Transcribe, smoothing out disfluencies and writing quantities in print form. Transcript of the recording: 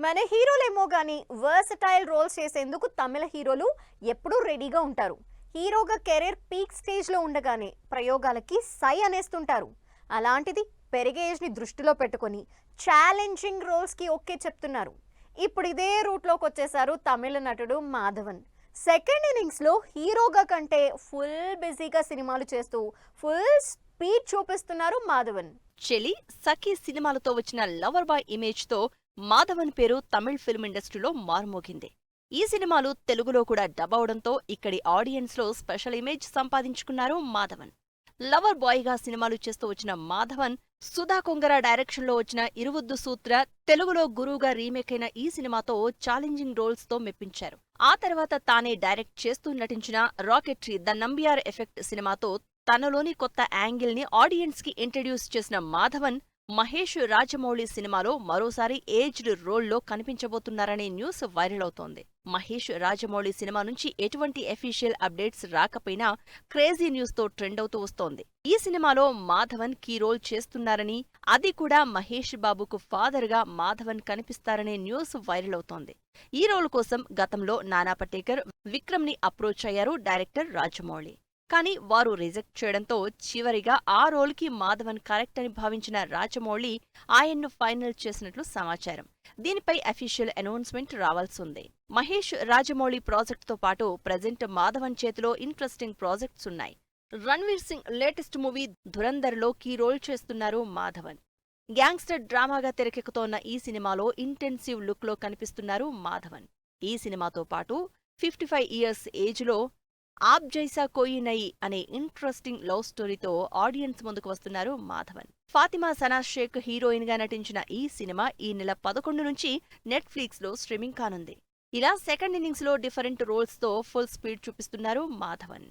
మన హీరోలేమో గానీ versatile roles చేసేందుకు తమిళ హీరోలు ఎప్పుడూ రెడీగా ఉంటారు. హీరోగా కెరీర్ పీక్ స్టేజ్లో ఉండగానే ప్రయోగాలకి సై అనేస్తుంటారు. అలాంటిది పెరిగే ఏజ్ని దృష్టిలో పెట్టుకొని ఛాలెంజింగ్ రోల్స్కి ఓకే చెప్తున్నారు. ఇప్పుడు ఇదే రూట్లోకి వచ్చేసారు తమిళ నటుడు మాధవన్. సెకండ్ ఇన్నింగ్స్లో హీరోగా కంటే ఫుల్ బిజీగా సినిమాలు చేస్తూ ఫుల్ స్పీడ్ చూపిస్తున్నారు మాధవన్. చెలి సఖీ సినిమాలతో వచ్చిన లవర్ బాయ్ ఇమేజ్తో మాధవన్ పేరు తమిళ్ ఫిల్మ్ ఇండస్ట్రీలో మారుమోగింది. ఈ సినిమాలు తెలుగులో కూడా డబ్ అవడంతో ఇక్కడి ఆడియన్స్లో స్పెషల్ ఇమేజ్ సంపాదించుకున్నారు మాధవన్. లవర్ బాయ్గా సినిమాలు చేస్తూ వచ్చిన మాధవన్ సుధా కొంగర డైరెక్షన్లో వచ్చిన ఇరువుద్దు సూత్ర, తెలుగులో గురువుగా రీమేక్ అయిన ఈ సినిమాతో ఛాలెంజింగ్ రోల్స్తో మెప్పించారు. ఆ తర్వాత తానే డైరెక్ట్ చేస్తూ నటించిన రాకెట్రీ ద నంబియార్ ఎఫెక్ట్ సినిమాతో తనలోని కొత్త యాంగిల్ ని ఆడియన్స్ కి ఇంట్రడ్యూస్ చేసిన మాధవన్ మహేష్ రాజమౌళి సినిమాలో మరోసారి ఏజ్డ్ రోల్లో కనిపించబోతున్నారనే న్యూస్ వైరల్ అవుతోంది. మహేష్ రాజమౌళి సినిమా నుంచి ఎటువంటి అఫీషియల్ అప్డేట్స్ రాకపోయినా క్రేజీ న్యూస్ తో ట్రెండ్ అవుతూ వస్తోంది. ఈ సినిమాలో మాధవన్ కీ రోల్ చేస్తున్నారని, అది కూడా మహేష్ బాబుకు ఫాదర్ గా మాధవన్ కనిపిస్తారనే న్యూస్ వైరల్ అవుతోంది. ఈ రోల్ కోసం గతంలో నానా పటేకర్, విక్రమ్ ని అప్రోచ్ అయ్యారు డైరెక్టర్ రాజమౌళి. కానీ వారు రిజెక్ట్ చేయడంతో చివరిగా ఆ రోల్కి మాధవన్ కరెక్ట్ అని భావించిన రాజమౌళి ఆయన్ను ఫైనల్ చేసినట్లు సమాచారం. దీనిపై అఫీషియల్ అనౌన్స్మెంట్ రావాల్సింది. మహేష్ రాజమౌళి ప్రాజెక్టుతో పాటు ప్రెజెంట్ మాధవన్ చేతిలో ఇంట్రెస్టింగ్ ప్రాజెక్ట్స్ ఉన్నాయి. రణ్వీర్ సింగ్ లేటెస్ట్ మూవీ ధురంధర్లో కీ రోల్ చేస్తున్నారు మాధవన్. గ్యాంగ్స్టర్ డ్రామాగా తెరకెక్కుతోన్న ఈ సినిమాలో ఇంటెన్సివ్ లుక్లో కనిపిస్తున్నారు మాధవన్. ఈ సినిమాతో పాటు 55 ఇయర్స్ ఏజ్లో ఆప్ జైసా కోయి నయి అనే ఇంట్రెస్టింగ్ లవ్ స్టోరీతో ఆడియన్స్ ముందుకు వస్తున్నారు మాధవన్. ఫాతిమా సనా షేక్ హీరోయిన్ గా నటించిన ఈ సినిమా ఈ నెల 11 నుంచి నెట్ఫ్లిక్స్ లో స్ట్రీమింగ్ కానుంది. ఇలా సెకండ్ ఇన్నింగ్స్ లో డిఫరెంట్ రోల్స్ తో ఫుల్ స్పీడ్ చూపిస్తున్నారు మాధవన్.